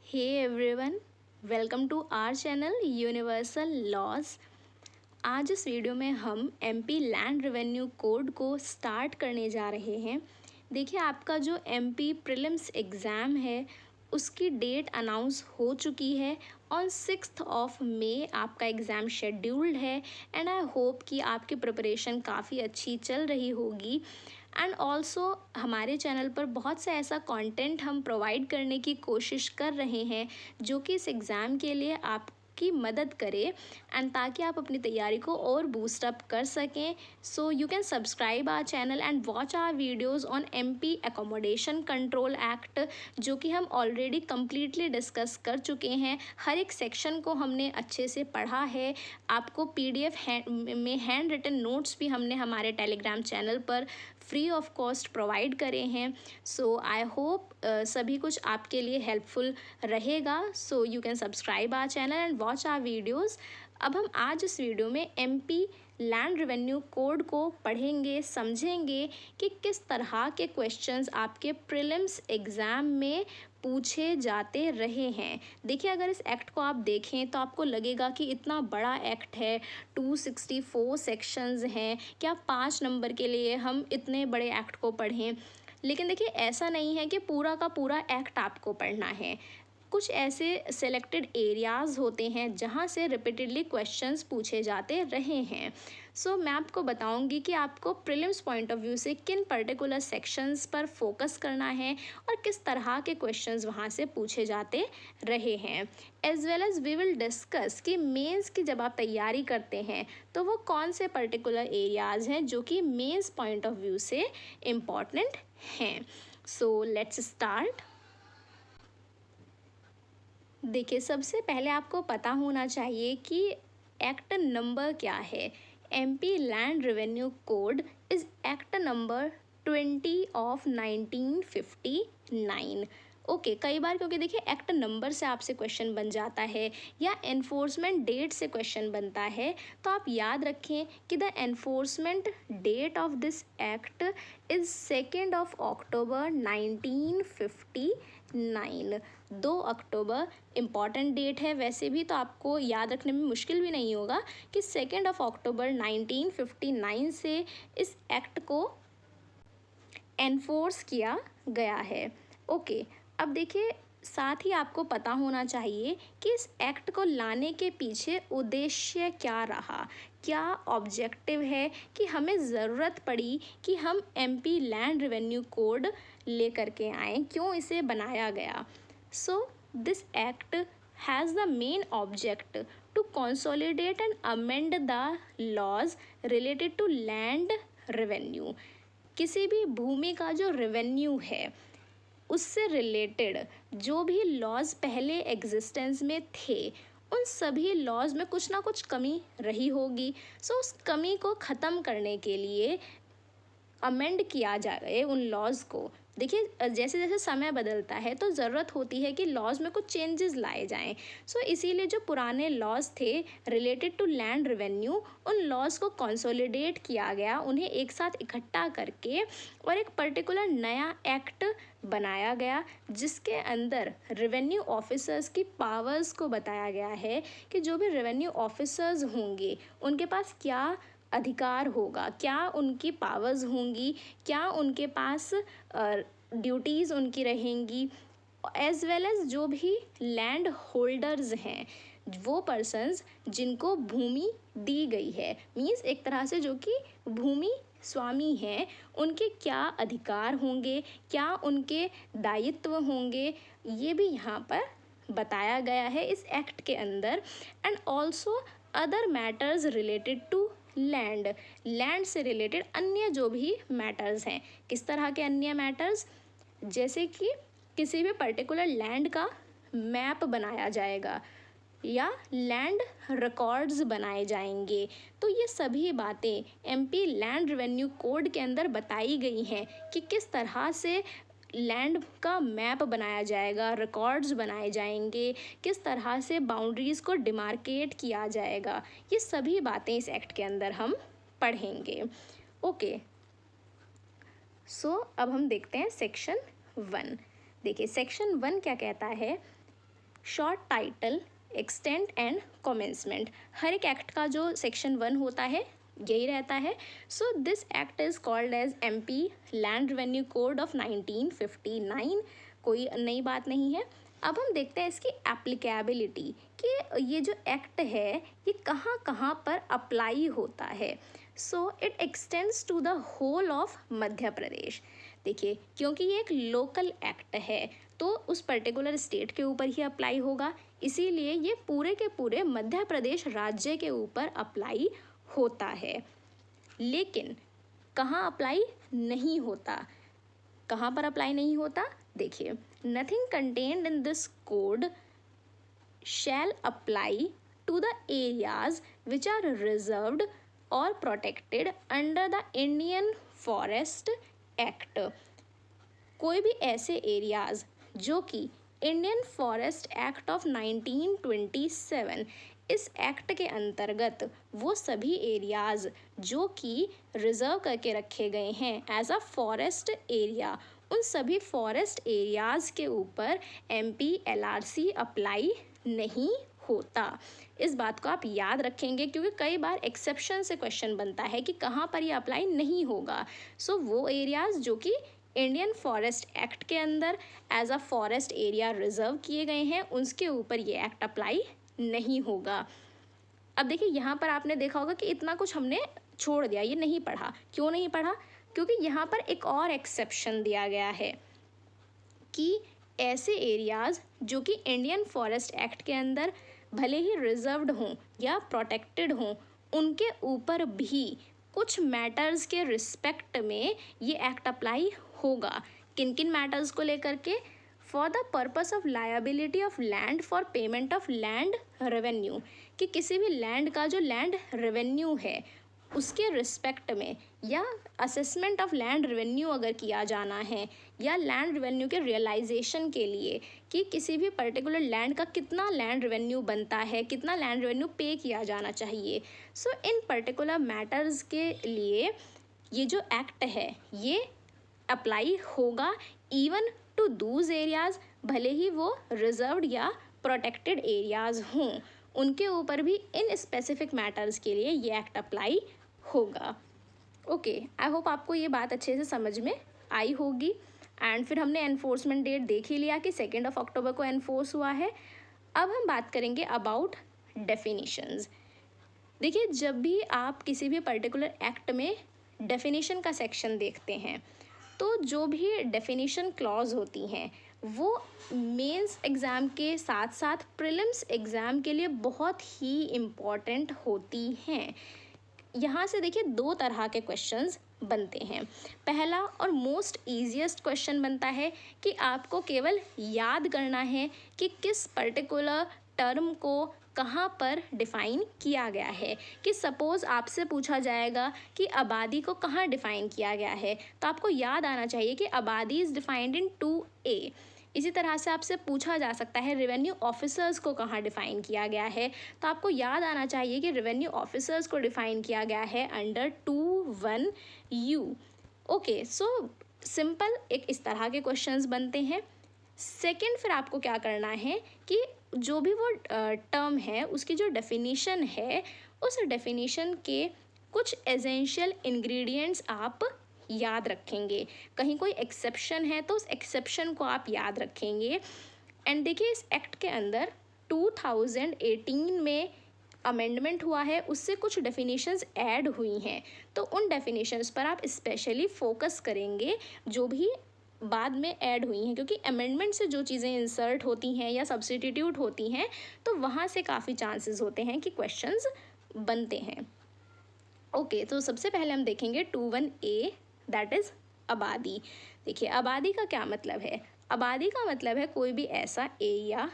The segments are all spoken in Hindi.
Hey everyone, welcome to our channel universal laws. आज इस वीडियो में हम एमपी लैंड रेवेन्यू कोड को स्टार्ट करने जा रहे हैं। देखिए, आपका जो एमपी प्रीलिम्स एग्ज़ाम है उसकी डेट अनाउंस हो चुकी है। ऑन 6th ऑफ मई आपका एग्ज़ाम शेड्यूल्ड है एंड आई होप कि आपकी प्रिपरेशन काफ़ी अच्छी चल रही होगी। एंड ऑल्सो हमारे चैनल पर बहुत सा ऐसा कंटेंट हम प्रोवाइड करने की कोशिश कर रहे हैं जो कि इस एग्ज़ाम के लिए आपकी मदद करे एंड ताकि आप अपनी तैयारी को और बूस्ट अप कर सकें। So you can subscribe our channel and watch our videos on MP accommodation control act, जो कि हम ऑलरेडी कम्प्लीटली डिस्कस कर चुके हैं। हर एक सेक्शन को हमने अच्छे से पढ़ा है। आपको पीडीएफ में हैंड रिटन नोट्स भी हमने हमारे टेलीग्राम चैनल पर फ्री ऑफ कॉस्ट प्रोवाइड करे हैं। सो आई होप सभी कुछ आपके लिए हेल्पफुल रहेगा। So you can subscribe our channel and watch our videos. अब हम आज इस वीडियो में एमपी लैंड रेवेन्यू कोड को पढ़ेंगे, समझेंगे कि किस तरह के क्वेश्चंस आपके प्रीलिम्स एग्ज़ाम में पूछे जाते रहे हैं। देखिए, अगर इस एक्ट को आप देखें तो आपको लगेगा कि इतना बड़ा एक्ट है, 264 सेक्शंस हैं, क्या 5 नंबर के लिए हम इतने बड़े एक्ट को पढ़ें। लेकिन देखिए, ऐसा नहीं है कि पूरा का पूरा एक्ट आपको पढ़ना है। कुछ ऐसे सेलेक्टेड एरियाज़ होते हैं जहाँ से रिपीटेडली क्वेश्चंस पूछे जाते रहे हैं। सो मैं आपको बताऊंगी कि आपको प्रीलिम्स पॉइंट ऑफ व्यू से किन पर्टिकुलर सेक्शंस पर फोकस करना है और किस तरह के क्वेश्चंस वहाँ से पूछे जाते रहे हैं। As well as we will discuss कि मेंस की जब आप तैयारी करते हैं तो वो कौन से पर्टिकुलर एरियाज़ हैं जो कि मेंस पॉइंट ऑफ व्यू से इम्पॉर्टेंट हैं। So let's start. देखिए, सबसे पहले आपको पता होना चाहिए कि एक्ट नंबर क्या है। MP land revenue code is act number 20 of 1959। Okay, कई बार क्योंकि देखिए एक्ट नंबर से आपसे क्वेश्चन बन जाता है या एनफोर्समेंट डेट से क्वेश्चन बनता है, तो आप याद रखें कि the enforcement date of this act is 2 October 1959। 2 October important date है वैसे भी, तो आपको याद रखने में मुश्किल भी नहीं होगा कि 2 अक्टूबर 1959 से इस एक्ट को एनफोर्स किया गया है। ओके, अब देखिए, साथ ही आपको पता होना चाहिए कि इस एक्ट को लाने के पीछे उद्देश्य क्या रहा, क्या ऑब्जेक्टिव है कि हमें ज़रूरत पड़ी कि हम एमपी लैंड रेवेन्यू कोड लेकर के आएँ, क्यों इसे बनाया गया। So, this act has the main object to consolidate and amend the laws related to land revenue। किसी भी भूमि का जो रेवेन्यू है उससे रिलेटेड जो भी लॉज पहले एग्जिस्टेंस में थे, उन सभी लॉज में कुछ ना कुछ कमी रही होगी। सो उस कमी को ख़त्म करने के लिए अमेंड किया जाए उन लॉज को। देखिए, जैसे जैसे समय बदलता है तो ज़रूरत होती है कि लॉज में कुछ चेंजेस लाए जाएं। सो इसीलिए जो पुराने लॉज थे रिलेटेड टू लैंड रेवेन्यू, उन लॉज को कंसोलिडेट किया गया, उन्हें एक साथ इकट्ठा करके और एक पर्टिकुलर नया एक्ट बनाया गया जिसके अंदर रेवेन्यू ऑफिसर्स की पावर्स को बताया गया है कि जो भी रेवेन्यू ऑफिसर्स होंगे उनके पास क्या अधिकार होगा, क्या उनकी पावर्स होंगी, क्या उनके पास ड्यूटीज़ उनकी रहेंगी, एज वेल एज जो भी लैंड होल्डर्स हैं, वो पर्सन्स जिनको भूमि दी गई है, मीन्स एक तरह से जो कि भूमि स्वामी हैं, उनके क्या अधिकार होंगे, क्या उनके दायित्व होंगे, ये भी यहाँ पर बताया गया है इस एक्ट के अंदर। And also other matters related to land से रिलेटेड अन्य जो भी मैटर्स हैं। किस तरह के अन्य मैटर्स, जैसे कि किसी भी पर्टिकुलर लैंड का मैप बनाया जाएगा या लैंड रिकॉर्ड्स बनाए जाएंगे। तो ये सभी बातें एमपी लैंड रेवेन्यू कोड के अंदर बताई गई हैं कि किस तरह से लैंड का मैप बनाया जाएगा, रिकॉर्ड्स बनाए जाएंगे, किस तरह से बाउंड्रीज़ को डिमार्केट किया जाएगा। ये सभी बातें इस एक्ट के अंदर हम पढ़ेंगे। ओके, अब हम देखते हैं सेक्शन 1। देखिए, सेक्शन 1 क्या कहता है। Short title, extent and commencement. हर एक एक्ट का जो सेक्शन 1 होता है यही रहता है। So this act is called as MP land revenue code of 1959। कोई नई बात नहीं है। अब हम देखते हैं इसकी एप्लीकेबिलिटी कि ये जो एक्ट है ये कहाँ कहाँ पर अप्लाई होता है। So it extends to the whole of Madhya Pradesh. देखिए, क्योंकि ये एक लोकल एक्ट है तो उस पर्टिकुलर स्टेट के ऊपर ही अप्लाई होगा, इसीलिए ये पूरे के पूरे मध्य प्रदेश राज्य के ऊपर अप्लाई होता है। लेकिन कहाँ अप्लाई नहीं होता, कहाँ पर अप्लाई नहीं होता? देखिए, nothing contained in this code shall apply to the areas which are reserved और protected under the Indian forest Act. कोई भी ऐसे एरियाज जो कि इंडियन फॉरेस्ट एक्ट ऑफ 1927, इस एक्ट के अंतर्गत वो सभी एरियाज जो कि रिजर्व करके रखे गए हैं एज अ फॉरेस्ट एरिया, उन सभी फॉरेस्ट एरियाज के ऊपर MP LRC अप्लाई नहीं होता। इस बात को आप याद रखेंगे क्योंकि कई बार एक्सेप्शन से क्वेश्चन बनता है कि कहाँ पर ये अप्लाई नहीं होगा। सो वो एरियाज जो कि इंडियन फॉरेस्ट एक्ट के अंदर as a forest area reserve किए गए हैं उसके ऊपर ये एक्ट अप्लाई नहीं होगा। अब देखिए, यहाँ पर आपने देखा होगा कि इतना कुछ हमने छोड़ दिया, ये नहीं पढ़ा। क्यों नहीं पढ़ा? क्योंकि यहाँ पर एक और एक्सेप्शन दिया गया है कि ऐसे एरियाज जो कि इंडियन फॉरेस्ट एक्ट के अंदर भले ही रिजर्व्ड हों या प्रोटेक्टेड हों, उनके ऊपर भी कुछ मैटर्स के रिस्पेक्ट में ये एक्ट अप्लाई होगा। किन किन मैटर्स को लेकर के? For the purpose of liability of land for payment of land revenue, कि किसी भी लैंड का जो लैंड रेवेन्यू है उसके रिस्पेक्ट में, या असेसमेंट ऑफ लैंड रेवेन्यू अगर किया जाना है, या लैंड रेवेन्यू के रियलाइजेशन के लिए कि किसी भी पर्टिकुलर लैंड का कितना लैंड रेवेन्यू बनता है, कितना लैंड रेवेन्यू पे किया जाना चाहिए। सो इन पर्टिकुलर मैटर्स के लिए ये जो एक्ट है ये अप्लाई होगा इवन टू दूज एरियाज, भले ही वो रिजर्व्ड या प्रोटेक्टेड एरियाज हों, उनके ऊपर भी इन स्पेसिफिक मैटर्स के लिए ये एक्ट अप्लाई होगा। ओके, आई होप आपको ये बात अच्छे से समझ में आई होगी। एंड फिर हमने एनफोर्समेंट डेट देख ही लिया कि 2 अक्टूबर को एनफोर्स हुआ है। अब हम बात करेंगे अबाउट डेफिनेशंस। देखिए, जब भी आप किसी भी पर्टिकुलर एक्ट में डेफिनेशन का सेक्शन देखते हैं तो जो भी डेफिनेशन क्लॉज होती हैं वो मेंस एग्ज़ाम के साथ साथ प्रीलिम्स एग्ज़ाम के लिए बहुत ही इम्पॉर्टेंट होती हैं। यहाँ से देखिए 2 तरह के क्वेश्चंस बनते हैं। पहला और मोस्ट ईजिएस्ट क्वेश्चन बनता है कि आपको केवल याद करना है कि किस पर्टिकुलर टर्म को कहाँ पर डिफ़ाइन किया गया है। कि सपोज़ आपसे पूछा जाएगा कि आबादी को कहाँ डिफ़ाइन किया गया है, तो आपको याद आना चाहिए कि आबादी इज़ डिफाइंड इन 2A। इसी तरह से आपसे पूछा जा सकता है रेवेन्यू ऑफिसर्स को कहाँ डिफ़ाइन किया गया है, तो आपको याद आना चाहिए कि रेवेन्यू ऑफिसर्स को डिफ़ाइन किया गया है under 2(1)U। Okay, so simple एक इस तरह के क्वेश्चंस बनते हैं। सेकंड, फिर आपको क्या करना है कि जो भी वो टर्म है उसकी जो डेफिनेशन है उस डेफिनेशन के कुछ एसेंशियल इंग्रेडिएंट्स आप याद रखेंगे। कहीं कोई एक्सेप्शन है तो उस एक्सेप्शन को आप याद रखेंगे। एंड देखिए, इस एक्ट के अंदर 2018 में अमेंडमेंट हुआ है, उससे कुछ डेफिनेशंस ऐड हुई हैं, तो उन डेफिनेशंस पर आप स्पेशली फोकस करेंगे जो भी बाद में ऐड हुई हैं, क्योंकि अमेंडमेंट से जो चीज़ें इंसर्ट होती हैं या सब्स्टिट्यूट होती हैं तो वहाँ से काफ़ी चांसेस होते हैं कि क्वेश्चंस बनते हैं। ओके, तो सबसे पहले हम देखेंगे 2(1)A, दैट इज़ आबादी। देखिए, आबादी का क्या मतलब है? आबादी का मतलब है कोई भी ऐसा एरिया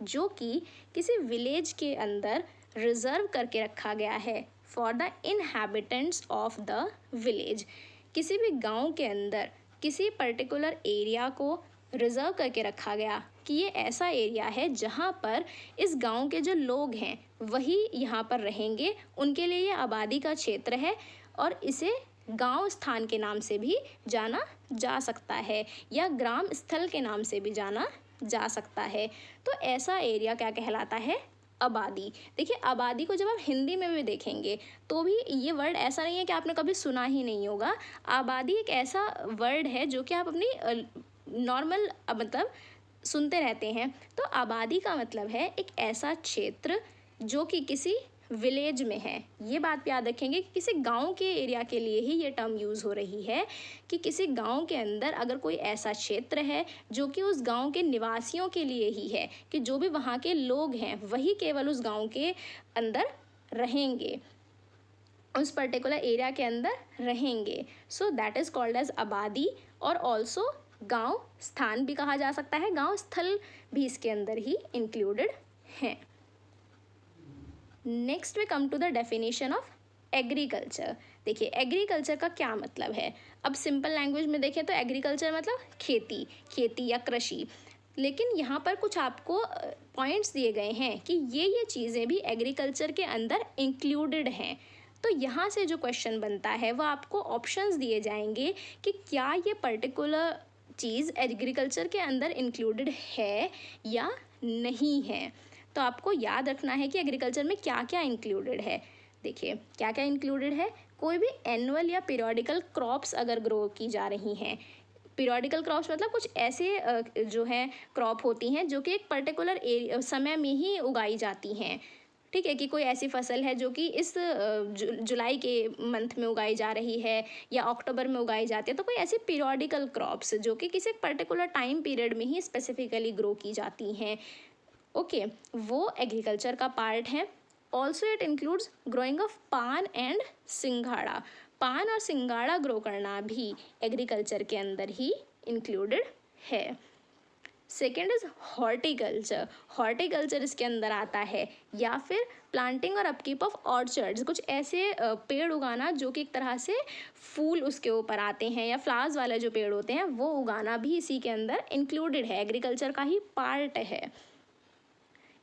जो कि किसी विलेज के अंदर रिजर्व करके रखा गया है for the inhabitants of the village. किसी भी गांव के अंदर किसी पर्टिकुलर एरिया को रिजर्व करके रखा गया कि ये ऐसा एरिया है जहाँ पर इस गांव के जो लोग हैं वही यहाँ पर रहेंगे, उनके लिए ये आबादी का क्षेत्र है और इसे गांव स्थान के नाम से भी जाना जा सकता है या ग्राम स्थल के नाम से भी जाना जा सकता है। तो ऐसा एरिया क्या कहलाता है? आबादी। देखिए आबादी को जब आप हिंदी में भी देखेंगे तो भी ये वर्ड ऐसा नहीं है कि आपने कभी सुना ही नहीं होगा। आबादी एक ऐसा वर्ड है जो कि आप अपनी नॉर्मल मतलब सुनते रहते हैं। तो आबादी का मतलब है एक ऐसा क्षेत्र जो कि किसी विलेज में है। ये बात याद रखेंगे कि किसी गांव के एरिया के लिए ही ये टर्म यूज़ हो रही है कि किसी गांव के अंदर अगर कोई ऐसा क्षेत्र है जो कि उस गांव के निवासियों के लिए ही है, कि जो भी वहाँ के लोग हैं वही केवल उस गांव के अंदर रहेंगे, उस पर्टिकुलर एरिया के अंदर रहेंगे। So that is called as आबादी। और ऑल्सो गांव स्थान भी कहा जा सकता है, गांव स्थल भी इसके अंदर ही इंक्लूडेड हैं। Next we come to the definition of agriculture. देखिए एग्रीकल्चर का क्या मतलब है। अब सिंपल लैंग्वेज में देखें तो एग्रीकल्चर मतलब खेती, खेती या कृषि। लेकिन यहाँ पर कुछ आपको पॉइंट्स दिए गए हैं कि ये चीज़ें भी एग्रीकल्चर के अंदर इंक्लूडेड हैं। तो यहाँ से जो क्वेश्चन बनता है वह आपको ऑप्शंस दिए जाएंगे कि क्या ये पर्टिकुलर चीज़ एग्रीकल्चर के अंदर इंक्लूडेड है या नहीं है। तो आपको याद रखना है कि एग्रीकल्चर में क्या क्या इंक्लूडेड है। देखिए क्या क्या इंक्लूडेड है। कोई भी एनुअल या पीरियोडिकल क्रॉप्स अगर ग्रो की जा रही हैं। पीरियोडिकल क्रॉप्स मतलब कुछ ऐसे जो हैं क्रॉप होती हैं जो कि एक पर्टिकुलर समय में ही उगाई जाती हैं। ठीक है, कि कोई ऐसी फसल है जो कि इस जुलाई के मंथ में उगाई जा रही है या अक्टूबर में उगाई जाती है। तो कोई ऐसी पीरियोडिकल क्रॉप्स जो कि किसी पर्टिकुलर टाइम पीरियड में ही स्पेसिफिकली ग्रो की जाती हैं, ओके, वो एग्रीकल्चर का पार्ट है। Also it includes growing of पान एंड सिंघाड़ा। पान और सिंघाड़ा ग्रो करना भी एग्रीकल्चर के अंदर ही इंक्लूडेड है। Second is horticulture. हॉर्टिकल्चर इसके अंदर आता है। या फिर प्लांटिंग और अपकीप ऑफ ऑर्चर्ड्स, कुछ ऐसे पेड़ उगाना जो कि एक तरह से फूल उसके ऊपर आते हैं या फ्लावर्स वाले जो पेड़ होते हैं वो उगाना भी इसी के अंदर इंक्लूडेड है, एग्रीकल्चर का ही पार्ट है।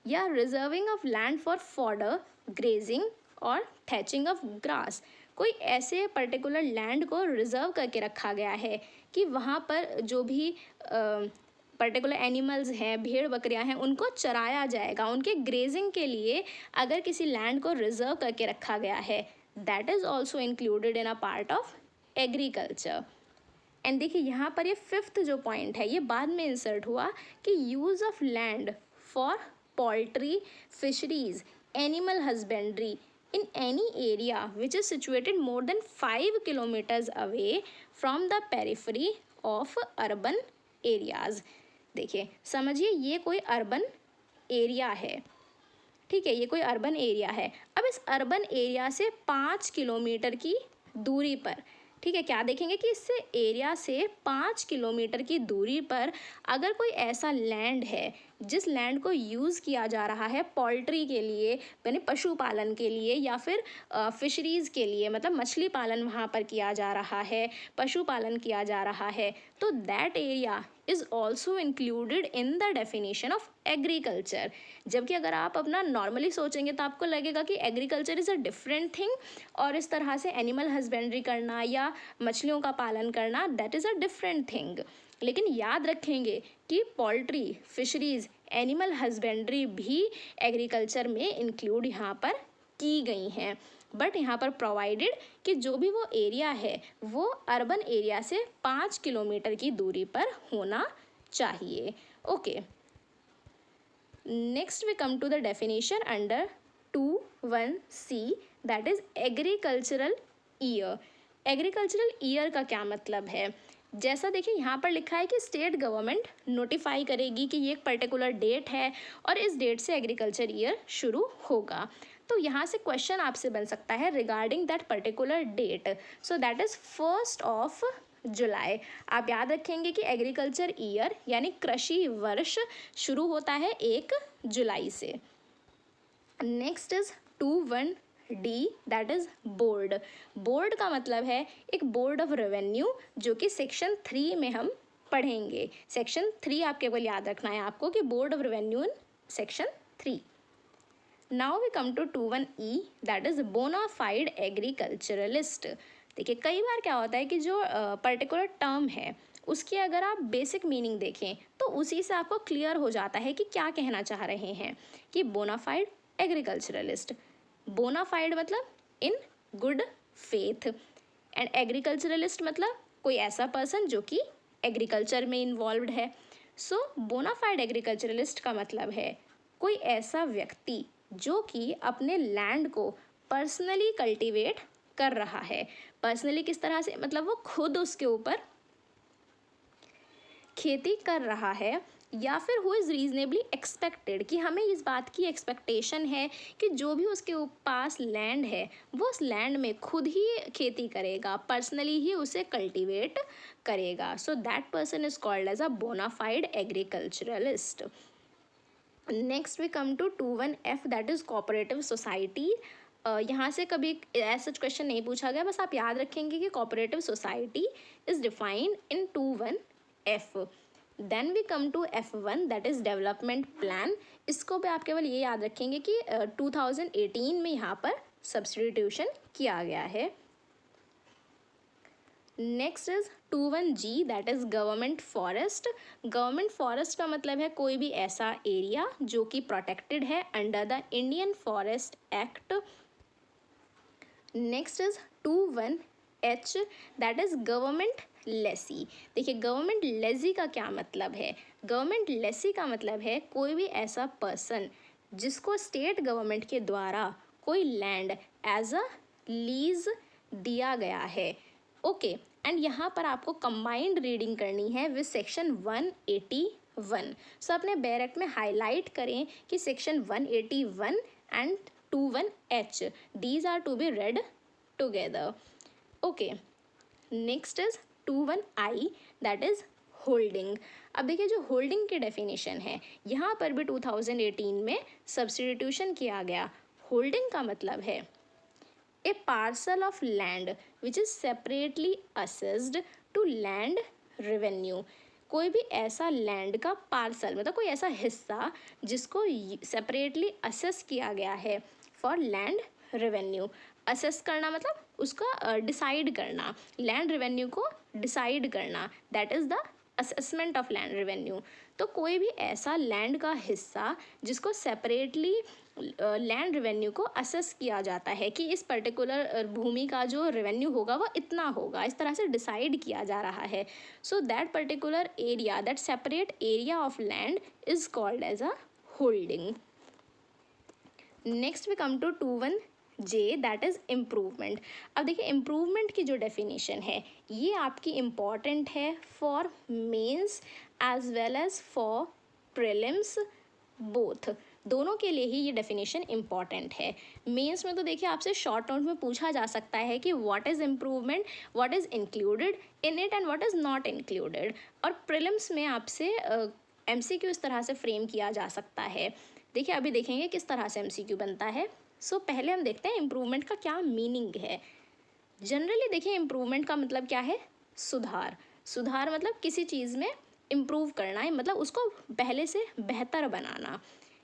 या reserving of land for fodder, grazing और थैचिंग ऑफ ग्रास। कोई ऐसे पर्टिकुलर लैंड को रिजर्व करके रखा गया है कि वहाँ पर जो भी पर्टिकुलर एनिमल्स हैं, भेड़ बकरियां हैं, उनको चराया जाएगा। उनके ग्रेजिंग के लिए अगर किसी लैंड को रिजर्व करके रखा गया है, that is also included in a part of agriculture. And देखिए यहाँ पर ये फिफ्थ जो पॉइंट है ये बाद में इंसर्ट हुआ कि use of land for poultry, fisheries, animal husbandry in any area which is situated more than 5 kilometers away from the periphery of urban areas। देखिए समझिए ये कोई अर्बन एरिया है, ठीक है, ये कोई अर्बन एरिया है। अब इस अर्बन एरिया से 5 किलोमीटर की दूरी पर, ठीक है, क्या देखेंगे कि इससे एरिया से 5 किलोमीटर की दूरी पर अगर कोई ऐसा लैंड है जिस लैंड को यूज़ किया जा रहा है पोल्ट्री के लिए, यानी पशुपालन के लिए, या फिर फिशरीज़ के लिए, मतलब मछली पालन वहाँ पर किया जा रहा है, पशुपालन किया जा रहा है, तो that area is also included in the definition of agriculture. जबकि अगर आप अपना नॉर्मली सोचेंगे तो आपको लगेगा कि agriculture is a different thing और इस तरह से एनिमल हस्बेंड्री करना या मछलियों का पालन करना that is a different thing. लेकिन याद रखेंगे कि पोल्ट्री, फिशरीज़, एनिमल हस्बेंड्री भी एग्रीकल्चर में इंक्लूड यहाँ पर की गई हैं। बट यहाँ पर प्रोवाइडेड कि जो भी वो एरिया है वो अर्बन एरिया से 5 किलोमीटर की दूरी पर होना चाहिए। Okay, next we come to the definition under 2(1)(c) that is agricultural year. Agricultural year का क्या मतलब है। जैसा देखिए यहाँ पर लिखा है कि स्टेट गवर्नमेंट नोटिफाई करेगी कि ये एक पर्टिकुलर डेट है और इस डेट से एग्रीकल्चर ईयर शुरू होगा। तो यहाँ से क्वेश्चन आपसे बन सकता है regarding that particular date. So that is 1 July. आप याद रखेंगे कि एग्रीकल्चर ईयर यानी कृषि वर्ष शुरू होता है 1 जुलाई से। Next is 2(1)(d) that is board. Board का मतलब है एक बोर्ड ऑफ रेवेन्यू जो कि सेक्शन 3 में हम पढ़ेंगे। सेक्शन 3 आप केवल याद रखना है आपको कि board of revenue in section 3। Now we come to 2(1)(e) that is bona fide agriculturalist. देखिए कई बार क्या होता है कि जो पर्टिकुलर टर्म है उसकी अगर आप बेसिक मीनिंग देखें तो उसी से आपको क्लियर हो जाता है कि क्या कहना चाह रहे हैं कि बोनाफाइड एग्रीकल्चरलिस्ट। बोनाफाइड मतलब in good faith, and agriculturalist मतलब कोई ऐसा पर्सन जो कि एग्रीकल्चर में इन्वॉल्व्ड है। सो बोनाफाइड एग्रीकल्चरलिस्ट का मतलब है कोई ऐसा व्यक्ति जो कि अपने लैंड को पर्सनली कल्टीवेट कर रहा है। पर्सनली किस तरह से, मतलब वो खुद उसके ऊपर खेती कर रहा है, या फिर हु इज़ रीजनेबली एक्सपेक्टेड कि हमें इस बात की एक्सपेक्टेशन है कि जो भी उसके पास लैंड है वो उस लैंड में खुद ही खेती करेगा, पर्सनली ही उसे कल्टीवेट करेगा। So that person is called as a bona fide agriculturalist. Next we come to 21F, that is cooperative society. यहाँ से कभी ऐसा क्वेश्चन नहीं पूछा गया, बस आप याद रखेंगे कि cooperative society is defined in 21F। Then we come to F1, that is development plan. इसको भी आप केवल ये याद रखेंगे कि 2018 में यहाँ पर सब्स्टिट्यूशन किया गया है। Next is 21G, that is government forest. Government forest का मतलब है कोई भी ऐसा एरिया जो कि प्रोटेक्टेड है under the Indian forest act. Next is 21H, that is government lessee. देखिए गवर्नमेंट लेसी का क्या मतलब है। गवर्नमेंट लेसी का मतलब है कोई भी ऐसा पर्सन जिसको स्टेट गवर्नमेंट के द्वारा कोई लैंड एज अ लीज दिया गया है। ओके, एंड यहाँ पर आपको कंबाइंड रीडिंग करनी है विद सेक्शन 181। सो अपने बेयर एक्ट में हाईलाइट करें कि section 181 and 21H, these are to be read together. Okay, next is 21I, that is holding. अब देखिए जो होल्डिंग की डेफिनेशन है यहाँ पर भी 2018 में सब्स्टिट्यूशन किया गया। होल्डिंग का मतलब है a parcel of land which is separately assessed to land revenue. कोई भी ऐसा लैंड का पार्सल मतलब कोई ऐसा हिस्सा जिसको सेपरेटली असेस किया गया है फॉर लैंड रेवेन्यू। असेस करना मतलब उसका डिसाइड करना, लैंड रेवेन्यू को डिसाइड करना, that is the assessment of land revenue. तो कोई भी ऐसा लैंड का हिस्सा जिसको सेपरेटली लैंड रेवेन्यू को असेस किया जाता है कि इस पर्टिकुलर भूमि का जो रेवेन्यू होगा वो इतना होगा, इस तरह से डिसाइड किया जा रहा है। So that particular area, that separate area of land is called as a holding. Next we come to 21J, that is improvement. अब देखिए इम्प्रूवमेंट की जो डेफिनेशन है ये आपकी इम्पॉर्टेंट है for mains as well as for prelims, both, दोनों के लिए ही ये डेफिनेशन इम्पॉर्टेंट है। मेंस में तो देखिए आपसे शॉर्ट नोट में पूछा जा सकता है कि what is improvement, what is included in it and what is not included. और प्रीलिम्स में आपसे MCQ इस तरह से फ्रेम किया जा सकता है। देखिए अभी देखेंगे किस तरह से MCQ बनता है। सो पहले हम देखते हैं इम्प्रूवमेंट का क्या मीनिंग है। जनरली देखिए इम्प्रूवमेंट का मतलब क्या है, सुधार। सुधार मतलब किसी चीज़ में इम्प्रूव करना है, मतलब उसको पहले से बेहतर बनाना।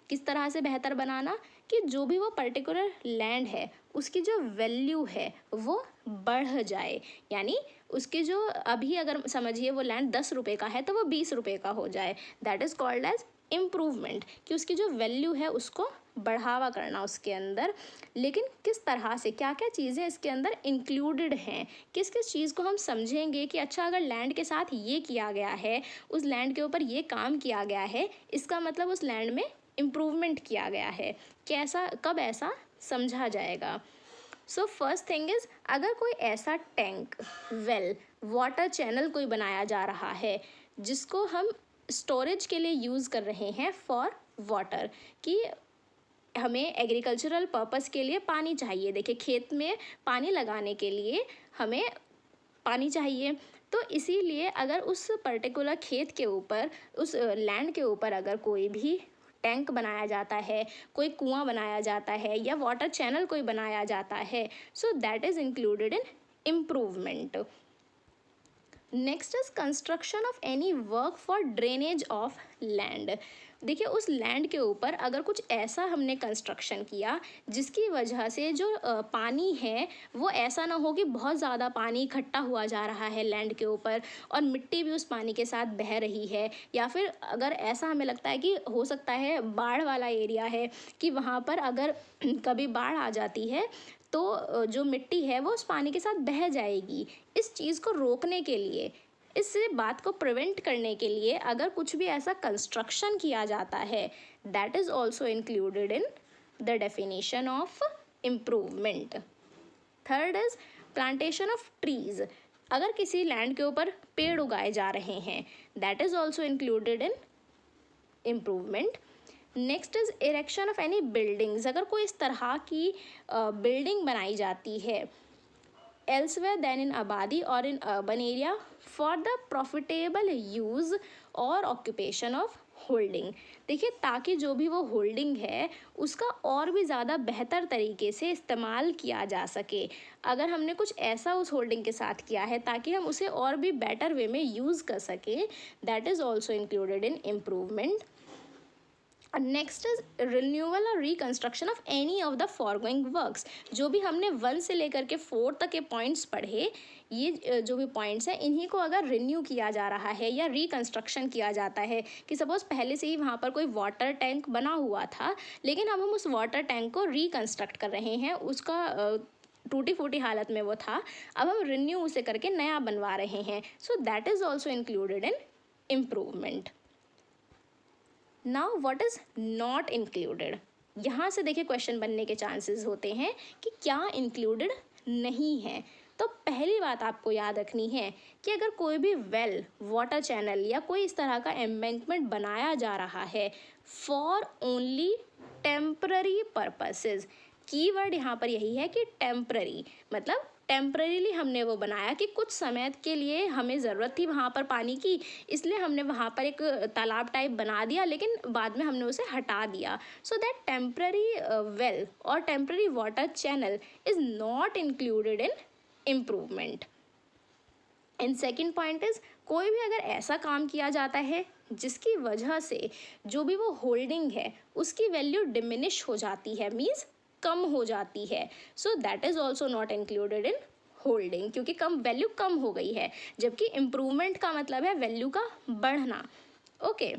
किस तरह से बेहतर बनाना कि जो भी वो पर्टिकुलर लैंड है उसकी जो वैल्यू है वो बढ़ जाए, यानी उसकी जो अभी अगर समझिए वो लैंड 10 रुपये का है तो वो 20 रुपये का हो जाए, that is called as improvement, कि उसकी जो वैल्यू है उसको बढ़ावा करना उसके अंदर। लेकिन किस तरह से, क्या क्या चीज़ें इसके अंदर इंक्लूडेड हैं, किस किस चीज़ को हम समझेंगे कि अच्छा अगर लैंड के साथ ये किया गया है, उस लैंड के ऊपर ये काम किया गया है, इसका मतलब उस लैंड में इम्प्रूवमेंट किया गया है। कैसा, कब ऐसा समझा जाएगा। सो फर्स्ट थिंग इज़ अगर कोई ऐसा टैंक, वेल, वाटर चैनल कोई बनाया जा रहा है जिसको हम स्टोरेज के लिए यूज़ कर रहे हैं फॉर वाटर, कि हमें एग्रीकल्चरल पर्पस के लिए पानी चाहिए। देखिए खेत में पानी लगाने के लिए हमें पानी चाहिए, तो इसीलिए अगर उस पर्टिकुलर खेत के ऊपर, उस लैंड के ऊपर अगर कोई भी टैंक बनाया जाता है, कोई कुआं बनाया जाता है या वाटर चैनल कोई बनाया जाता है, so that is included in improvement. Next is construction of any work for drainage of land. देखिए उस लैंड के ऊपर अगर कुछ ऐसा हमने कंस्ट्रक्शन किया जिसकी वजह से जो पानी है वो ऐसा ना हो कि बहुत ज़्यादा पानी इकट्ठा हुआ जा रहा है लैंड के ऊपर और मिट्टी भी उस पानी के साथ बह रही है, या फिर अगर ऐसा हमें लगता है कि हो सकता है बाढ़ वाला एरिया है कि वहाँ पर अगर कभी बाढ़ आ जाती है तो जो मिट्टी है वो उस पानी के साथ बह जाएगी। इस चीज़ को रोकने के लिए, इस बात को प्रिवेंट करने के लिए अगर कुछ भी ऐसा कंस्ट्रक्शन किया जाता है, that is also included in the definition of improvement. Third is plantation of trees. अगर किसी लैंड के ऊपर पेड़ उगाए जा रहे हैं, that is also included in improvement. Next is erection of any buildings. अगर कोई इस तरह की बिल्डिंग बनाई जाती है elsewhere than in abadi or in urban area for the profitable use or occupation of holding. देखिए ताकि जो भी वो होल्डिंग है उसका और भी ज़्यादा बेहतर तरीके से इस्तेमाल किया जा सके। अगर हमने कुछ ऐसा उस होल्डिंग के साथ किया है ताकि हम उसे और भी बेटर वे में यूज़ कर सके, that is also included in improvement. Next is renewal और reconstruction of any of the foregoing works. जो भी हमने 1 से लेकर के 4 तक के पॉइंट्स पढ़े, ये जो भी पॉइंट्स हैं इन्हीं को अगर रिन्यू किया जा रहा है या रिकन्स्ट्रक्शन किया जाता है कि सपोज़ पहले से ही वहाँ पर कोई वाटर टैंक बना हुआ था लेकिन अब हम उस वाटर टैंक को रिकन्स्ट्रक्ट कर रहे हैं, उसका टूटी फूटी हालत में वो था, अब हम रिन्यू उसे करके नया बनवा रहे हैं। So that is also included in improvement. Now what is not included. यहाँ से देखिए क्वेश्चन बनने के चांसेस होते हैं कि क्या इंक्लूडेड नहीं है। तो पहली बात आपको याद रखनी है कि अगर कोई भी वेल, वाटर चैनल या कोई इस तरह का एम्बैंकमेंट बनाया जा रहा है for only temporary purposes, keyword यहाँ पर यही है कि टेम्पररी, मतलब टेम्परेरीली हमने वो बनाया कि कुछ समय के लिए हमें ज़रूरत थी वहाँ पर पानी की, इसलिए हमने वहाँ पर एक तालाब टाइप बना दिया लेकिन बाद में हमने उसे हटा दिया। सो दैट टेम्पररी वेल और temporary water channel is not included in improvement. And second point is कोई भी अगर ऐसा काम किया जाता है जिसकी वजह से जो भी वो होल्डिंग है उसकी वैल्यू डिमिनिश हो जाती है, मीन्स कम हो जाती है, so that is also not included in holding, क्योंकि कम वैल्यू कम हो गई है, जबकि इम्प्रूवमेंट का मतलब है वैल्यू का बढ़ना। ओके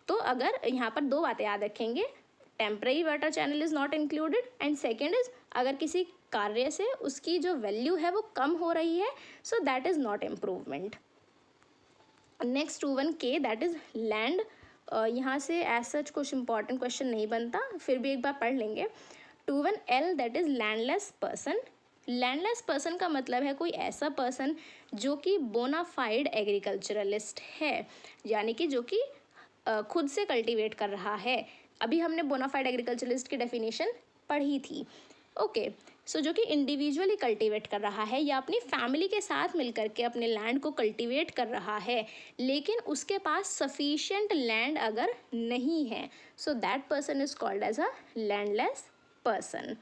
तो अगर यहाँ पर 2 बातें याद रखेंगे, temporary water channel is not included and second is अगर किसी कार्य से उसकी जो वैल्यू है वो कम हो रही है, so that is not improvement. Next 2(1)(k) that is land. यहाँ से एज सच कुछ इंपॉर्टेंट क्वेश्चन नहीं बनता, फिर भी एक बार पढ़ लेंगे। 2(1)(l) that is landless person. Landless person का मतलब है कोई ऐसा पर्सन जो कि बोनाफाइड एग्रीकल्चरलिस्ट है, यानी कि जो कि खुद से कल्टीवेट कर रहा है। अभी हमने बोनाफाइड एग्रीकल्चरलिस्ट की डेफिनेशन पढ़ी थी। ओके सो जो कि इंडिविजुअली कल्टीवेट कर रहा है या अपनी फैमिली के साथ मिलकर के अपने लैंड को कल्टीवेट कर रहा है, लेकिन उसके पास सफिशिएंट लैंड अगर नहीं है, so that person is called as a landless person.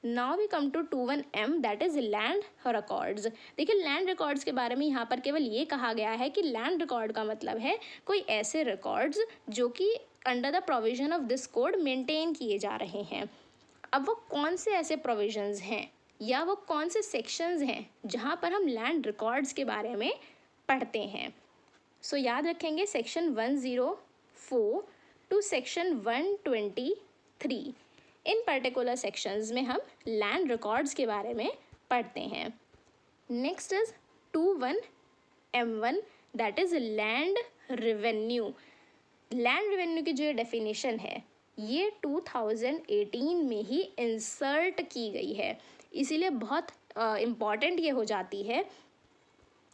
Now we come to 2(1)(m) that is land records. देखिए लैंड रिकॉर्ड्स के बारे में यहाँ पर केवल ये कहा गया है कि लैंड रिकॉर्ड का मतलब है कोई ऐसे रिकॉर्ड्स जो कि under the provision of this code maintain किए जा रहे हैं। अब वो कौन से ऐसे प्रोविजंस हैं या वो कौन से सेक्शंस हैं जहाँ पर हम लैंड रिकॉर्ड्स के बारे में पढ़ते हैं। सो याद रखेंगे सेक्शन 104 टू सेक्शन 123, इन पर्टिकुलर सेक्शंस में हम लैंड रिकॉर्ड्स के बारे में पढ़ते हैं। Next is 2(1)(m)(1) that is land revenue. Land revenue की जो डेफिनेशन है ये 2018 में ही इंसर्ट की गई है, इसीलिए बहुत इम्पॉर्टेंट ये हो जाती है।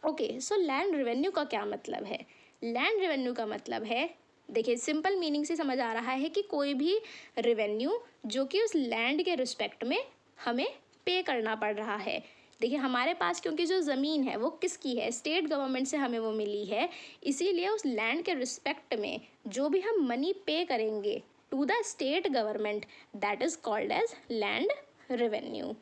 ओके सो लैंड रेवेन्यू का क्या मतलब है। लैंड रेवेन्यू का मतलब है, देखिए सिंपल मीनिंग से समझ आ रहा है कि कोई भी रेवेन्यू जो कि उस लैंड के रिस्पेक्ट में हमें पे करना पड़ रहा है। देखिए हमारे पास क्योंकि जो ज़मीन है वो किसकी है, स्टेट गवर्नमेंट से हमें वो मिली है, इसीलिए उस लैंड के रिस्पेक्ट में जो भी हम मनी पे करेंगे to the state government that is called as land revenue.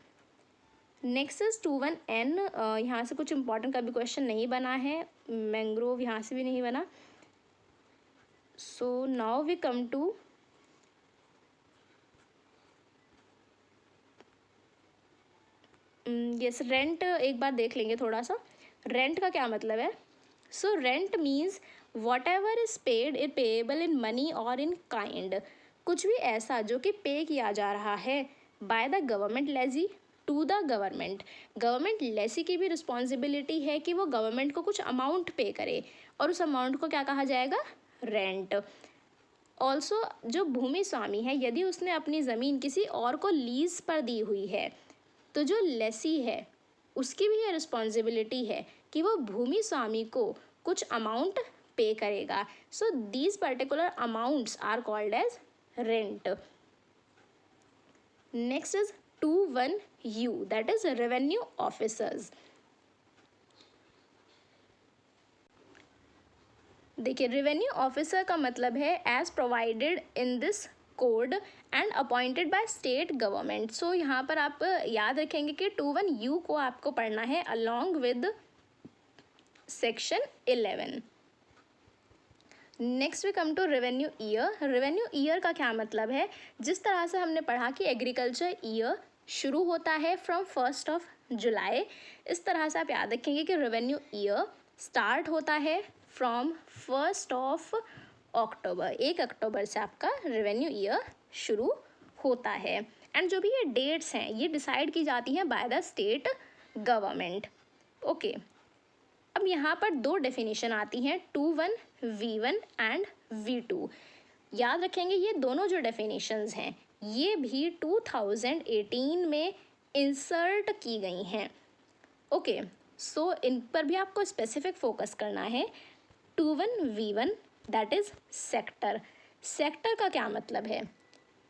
Next is 2(1)(n), यहाँ से कुछ इंपॉर्टेंट का भी क्वेश्चन नहीं बना है, मैंग्रोव यहाँ से भी नहीं बना। So now we come to yes rent. एक बार देख लेंगे थोड़ा सा रेंट का क्या मतलब है। So rent means what ever is paid it payable in money और इन काइंड। कुछ भी ऐसा जो कि पे किया जा रहा है by the government lessee to the government. Government lessee की भी रिस्पॉन्सिबिलिटी है कि वो गवर्नमेंट को कुछ अमाउंट पे करे और उस अमाउंट को क्या कहा जाएगा, रेंट। ऑल्सो जो भूमि स्वामी है यदि उसने अपनी ज़मीन किसी और को लीज पर दी हुई है तो जो लेसी है उसकी भी ये रिस्पॉन्सिबिलिटी है कि वो भूमि स्वामी को कुछ अमाउंट पे करेगा। So these particular amounts are called as rent. Next is 21U that is revenue officers. देखिए रेवेन्यू ऑफिसर का मतलब है as provided in this code and appointed by state government. So यहाँ पर आप याद रखेंगे कि 21U को आपको पढ़ना है along with section 11। Next we come to revenue year. Revenue year का क्या मतलब है, जिस तरह से हमने पढ़ा कि एग्रीकल्चर ईयर शुरू होता है फ्रॉम 1 जुलाई, इस तरह से आप याद रखेंगे कि रेवेन्यू ईयर स्टार्ट होता है फ्रॉम 1 अक्टूबर। 1 अक्टूबर से आपका रेवेन्यू ईयर शुरू होता है। एंड जो भी ये डेट्स हैं ये डिसाइड की जाती हैं by the state government. Okay, अब यहाँ पर दो डेफिनेशन आती हैं 21V1 एंड V2। याद रखेंगे ये दोनों जो डेफिनेशंस हैं ये भी 2018 में इंसर्ट की गई हैं। ओके, सो इन पर भी आपको स्पेसिफिक फोकस करना है। 21V1 that is sector. Sector का क्या मतलब है,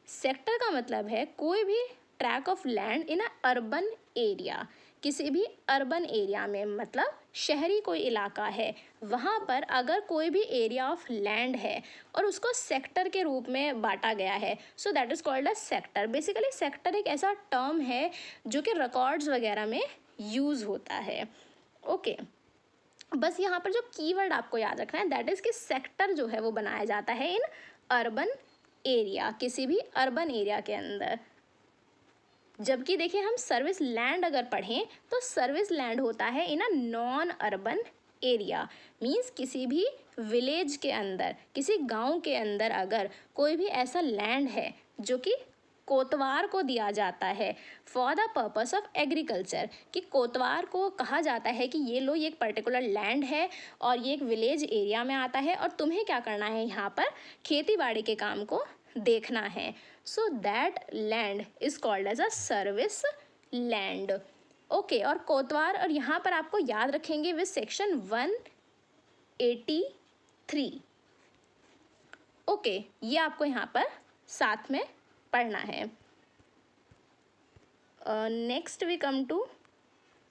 सेक्टर का मतलब है कोई भी track of land in a urban area. किसी भी अर्बन एरिया में मतलब शहरी कोई इलाका है वहाँ पर अगर कोई भी एरिया ऑफ लैंड है और उसको सेक्टर के रूप में बांटा गया है so that is called a sector. Basically sector एक ऐसा टर्म है जो कि रिकॉर्ड्स वगैरह में यूज़ होता है। ओके, बस यहाँ पर जो कीवर्ड आपको याद रखना है दैट इज़ कि सेक्टर जो है वो बनाया जाता है इन अर्बन एरिया, किसी भी अर्बन एरिया के अंदर। जबकि देखिए हम सर्विस लैंड अगर पढ़ें तो सर्विस लैंड होता है in a non urban area. Means किसी भी विलेज के अंदर, किसी गांव के अंदर अगर कोई भी ऐसा लैंड है जो कि कोतवार को दिया जाता है for the purpose of agriculture, कि कोतवार को कहा जाता है कि ये लो ये एक पर्टिकुलर लैंड है और ये एक विलेज एरिया में आता है और तुम्हें क्या करना है यहाँ पर खेती बाड़ी के काम को देखना है। So that land is called as a service land. Okay, और कोतवार और यहाँ पर आपको याद रखेंगे विद सेक्शन 183। ओके, ये आपको यहाँ पर साथ में पढ़ना है। Next we come to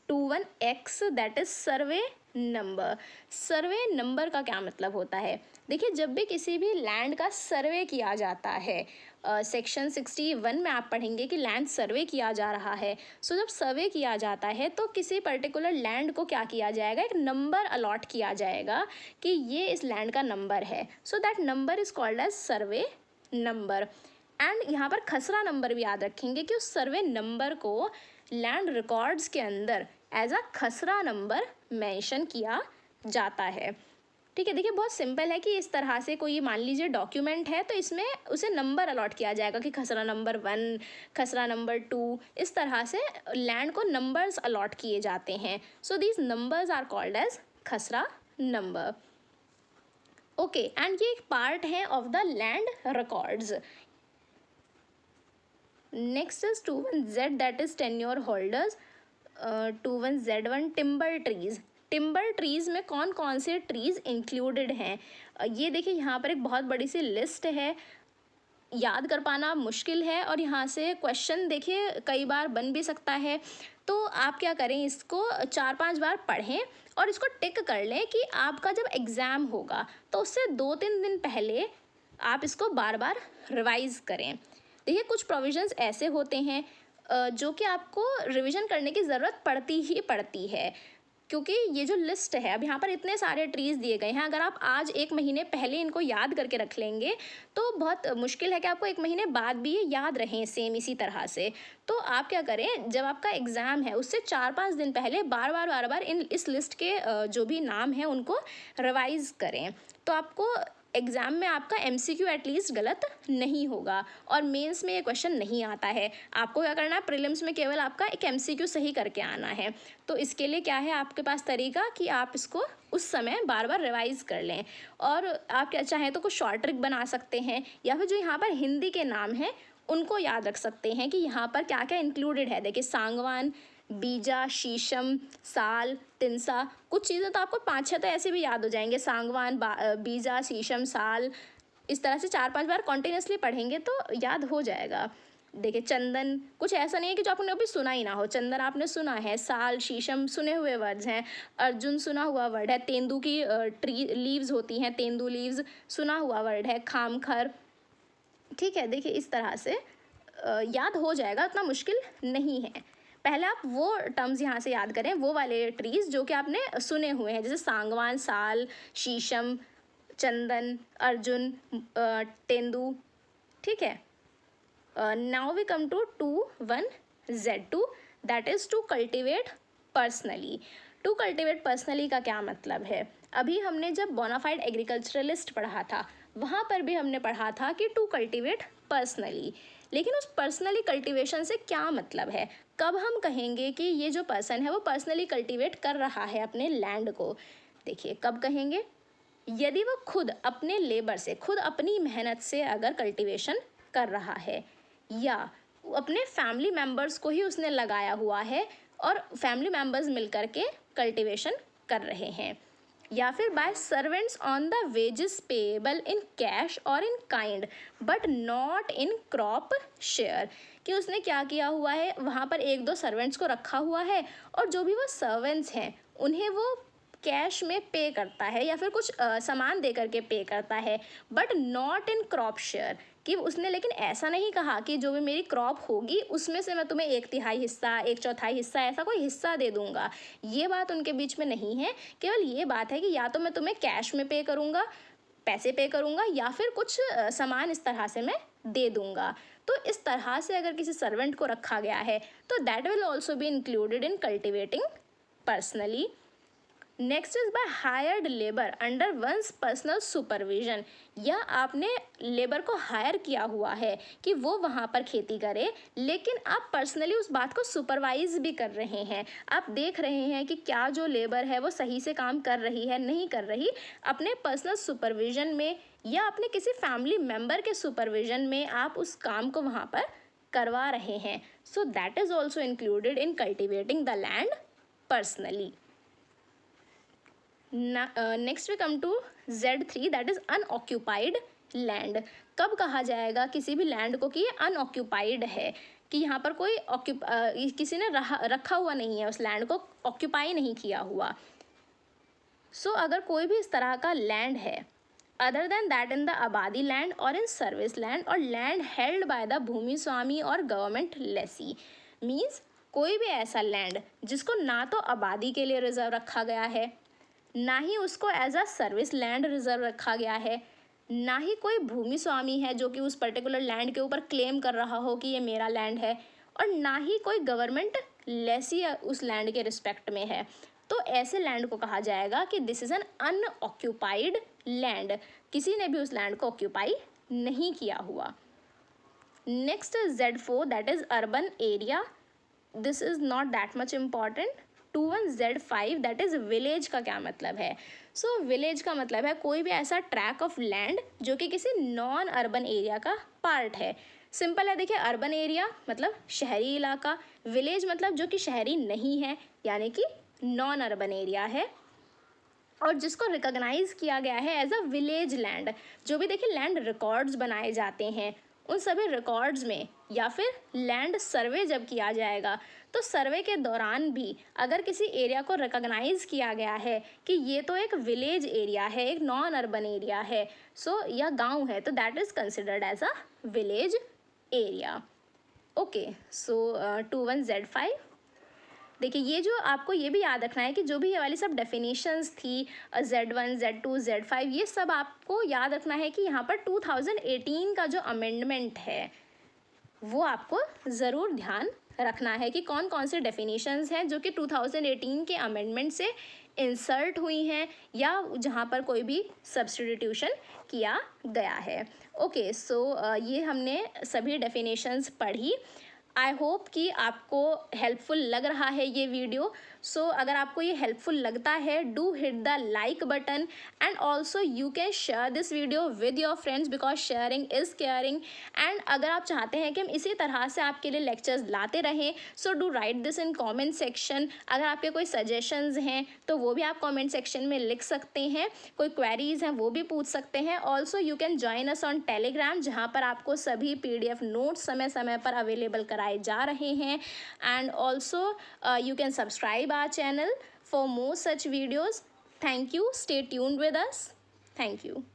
21X that is survey number. Survey number का क्या मतलब होता है, देखिए जब भी किसी भी लैंड का सर्वे किया जाता है सेक्शन 61 में आप पढ़ेंगे कि लैंड सर्वे किया जा रहा है। सो जब सर्वे किया जाता है तो किसी पर्टिकुलर लैंड को क्या किया जाएगा, एक नंबर अलॉट किया जाएगा कि ये इस लैंड का नंबर है। So that number is called as survey number. And यहाँ पर खसरा नंबर भी याद रखेंगे कि उस सर्वे नंबर को लैंड रिकॉर्ड्स के अंदर एज अ खसरा नंबर मेंशन किया जाता है। ठीक है, देखिए बहुत सिंपल है कि इस तरह से कोई मान लीजिए डॉक्यूमेंट है तो इसमें उसे नंबर अलॉट किया जाएगा कि खसरा नंबर 1, खसरा नंबर 2, इस तरह से लैंड को नंबर्स अलॉट किए जाते हैं। So these numbers are called as khasra number. Okay, and ये एक पार्ट है of the land records. Next is 21Z that is tenure holders. 21Z1 timber trees. Timber trees में कौन कौन से ट्रीज़ इंक्लूडेड हैं, ये देखिए यहाँ पर एक बहुत बड़ी सी लिस्ट है, याद कर पाना मुश्किल है और यहाँ से क्वेश्चन देखिए कई बार बन भी सकता है। तो आप क्या करें, इसको 4-5 बार पढ़ें और इसको टिक कर लें कि आपका जब एग्ज़ाम होगा तो उससे 2-3 दिन पहले आप इसको बार बार रिवाइज़ करें। देखिए कुछ प्रोविजंस ऐसे होते हैं जो कि आपको रिवीजन करने की ज़रूरत पड़ती ही पड़ती है। क्योंकि ये जो लिस्ट है, अब यहाँ पर इतने सारे ट्रीज़ दिए गए हैं, अगर आप आज 1 महीने पहले इनको याद करके रख लेंगे तो बहुत मुश्किल है कि आपको 1 महीने बाद भी ये याद रहें सेम इसी तरह से। तो आप क्या करें, जब आपका एग्ज़ाम है उससे 4-5 दिन पहले बार-बार इस लिस्ट के जो भी नाम हैं उनको रिवाइज़ करें। तो आपको एग्ज़ाम में आपका एमसीक्यू एटलीस्ट गलत नहीं होगा और मेंस में ये क्वेश्चन नहीं आता है। आपको क्या करना है, प्रीलिम्स में केवल आपका एक एमसीक्यू सही करके आना है। तो इसके लिए क्या है आपके पास तरीका कि आप इसको उस समय बार बार रिवाइज़ कर लें। और आप क्या चाहें तो कुछ शॉर्ट ट्रिक बना सकते हैं, या फिर जो यहाँ पर हिंदी के नाम हैं उनको याद रख सकते हैं कि यहाँ पर क्या क्या इंक्लूडेड है। देखिए, सांगवान, बीजा, शीशम, साल, तिनसा, कुछ चीज़ें तो आपको 5-6 तो ऐसे भी याद हो जाएंगे। सांगवान, बीजा, शीशम, साल, इस तरह से 4-5 बार कॉन्टिन्यूसली पढ़ेंगे तो याद हो जाएगा। देखिए, चंदन, कुछ ऐसा नहीं है कि जो आपने अभी सुना ही ना हो। चंदन आपने सुना है, साल, शीशम सुने हुए वर्ड्स हैं, अर्जुन सुना हुआ वर्ड है, तेंदू की ट्री लीव्स होती हैं, तेंदू लीव्स सुना हुआ वर्ड है, खामखर। ठीक है, देखिए इस तरह से याद हो जाएगा, उतना मुश्किल नहीं है। पहले आप वो टर्म्स यहाँ से याद करें, वो वाले ट्रीज़ जो कि आपने सुने हुए हैं, जैसे सांगवान, साल, शीशम, चंदन, अर्जुन, तेंदू। ठीक है, now we come to 21Z2, that is to cultivate personally. To cultivate personally का क्या मतलब है? अभी हमने जब बोनाफाइड एग्रीकल्चरलिस्ट पढ़ा था वहाँ पर भी हमने पढ़ा था कि टू कल्टिवेट पर्सनली, लेकिन उस पर्सनली कल्टिवेशन से क्या मतलब है? कब हम कहेंगे कि ये जो पर्सन है वो पर्सनली कल्टिवेट कर रहा है अपने लैंड को? देखिए, कब कहेंगे, यदि वो खुद अपने लेबर से, खुद अपनी मेहनत से अगर कल्टिवेशन कर रहा है, या अपने फैमिली मेम्बर्स को ही उसने लगाया हुआ है और फैमिली मेम्बर्स मिलकर के कल्टिवेशन कर रहे हैं, या फिर by servants on the wages payable in cash और in kind but not in crop share, कि उसने क्या किया हुआ है, वहाँ पर 1-2 सर्वेंट्स को रखा हुआ है और जो भी वो सर्वेंट्स हैं उन्हें वो कैश में पे करता है या फिर कुछ सामान दे करके पे करता है, but not in crop share, कि उसने लेकिन ऐसा नहीं कहा कि जो भी मेरी क्रॉप होगी उसमें से मैं तुम्हें 1/3 हिस्सा, 1/4 हिस्सा, ऐसा कोई हिस्सा दे दूंगा। ये बात उनके बीच में नहीं है। केवल ये बात है कि या तो मैं तुम्हें कैश में पे करूंगा, पैसे पे करूंगा, या फिर कुछ सामान इस तरह से मैं दे दूंगा। तो इस तरह से अगर किसी सर्वेंट को रखा गया है तो that will also be included in cultivating personally. Next is by hired labour under one's personal supervision, या आपने लेबर को हायर किया हुआ है कि वो वहाँ पर खेती करे, लेकिन आप पर्सनली उस बात को सुपरवाइज भी कर रहे हैं। आप देख रहे हैं कि क्या जो लेबर है वो सही से काम कर रही है, नहीं कर रही, अपने पर्सनल सुपरविजन में या अपने किसी फैमिली मेम्बर के सुपरविजन में आप उस काम को वहाँ पर करवा रहे हैं। So that is also included in cultivating the land personally. Next we come to Z3, that is unoccupied land. कब कहा जाएगा किसी भी लैंड को कि ये अनऑक्यूपाइड है, कि यहाँ पर कोई किसी ने रखा हुआ नहीं है, उस लैंड को ऑक्यूपाई नहीं किया हुआ। सो अगर कोई भी इस तरह का लैंड है other than that in the आबादी लैंड और इन सर्विस लैंड और लैंड हेल्ड बाय द भूमि स्वामी और गवर्नमेंट लेसी, मीन्स कोई भी ऐसा लैंड जिसको ना तो आबादी के लिए रिजर्व रखा गया है, ना ही उसको as a service land reserve रखा गया है, ना ही कोई भूमि स्वामी है जो कि उस पर्टिकुलर लैंड के ऊपर क्लेम कर रहा हो कि ये मेरा लैंड है, और ना ही कोई गवर्नमेंट लेसी उस लैंड के रिस्पेक्ट में है, तो ऐसे लैंड को कहा जाएगा कि this is an unoccupied land, किसी ने भी उस लैंड को ऑक्यूपाई नहीं किया हुआ। Next Z4, that is urban area, this is not that much important. 21Z5, that is village का क्या मतलब है? सो विलेज का मतलब है कोई भी ऐसा ट्रैक ऑफ लैंड जो कि किसी नॉन अर्बन एरिया का पार्ट है। सिंपल है, देखिए, अर्बन एरिया मतलब शहरी इलाका, विलेज मतलब जो कि शहरी नहीं है यानी कि नॉन अर्बन एरिया है, और जिसको रिकॉग्नाइज किया गया है एज अ विलेज लैंड। जो भी देखिए लैंड रिकॉर्ड्स बनाए जाते हैं उन सभी रिकॉर्ड्स में, या फिर लैंड सर्वे जब किया जाएगा तो सर्वे के दौरान भी अगर किसी एरिया को रिकॉग्नाइज किया गया है कि ये तो एक विलेज एरिया है, एक नॉन अर्बन एरिया है, सो या गांव है, तो that is considered as a village area. Okay, so 21Z5। देखिए ये जो आपको ये भी याद रखना है कि जो भी ये वाली सब डेफिनेशंस थी Z1 Z2 Z5 ये सब आपको याद रखना है कि यहाँ पर 2018 का जो अमेंडमेंट है वो आपको ज़रूर ध्यान रखना है कि कौन कौन से डेफिनेशंस हैं जो कि 2018 के अमेंडमेंट से इंसर्ट हुई हैं या जहाँ पर कोई भी सब्स्टिट्यूशन किया गया है। ओके सो ये हमने सभी डेफिनेशंस पढ़ी। आई होप कि आपको हेल्पफुल लग रहा है ये वीडियो। सो अगर आपको ये हेल्पफुल लगता है do hit the like button and also you can share this video with your friends because sharing is caring. And अगर आप चाहते हैं कि हम इसी तरह से आपके लिए लेक्चर्स लाते रहें so do right this in comment section. अगर आपके कोई सजेशंस हैं तो वो भी आप कॉमेंट सेक्शन में लिख सकते हैं, कोई क्वेरीज हैं वो भी पूछ सकते हैं। Also you can join us on Telegram जहाँ पर आपको सभी PDF नोट्स समय समय पर अवेलेबल कराए जा रहे हैं। And also you can subscribe our channel for more such videos. Thank you. Stay tuned with us. Thank you.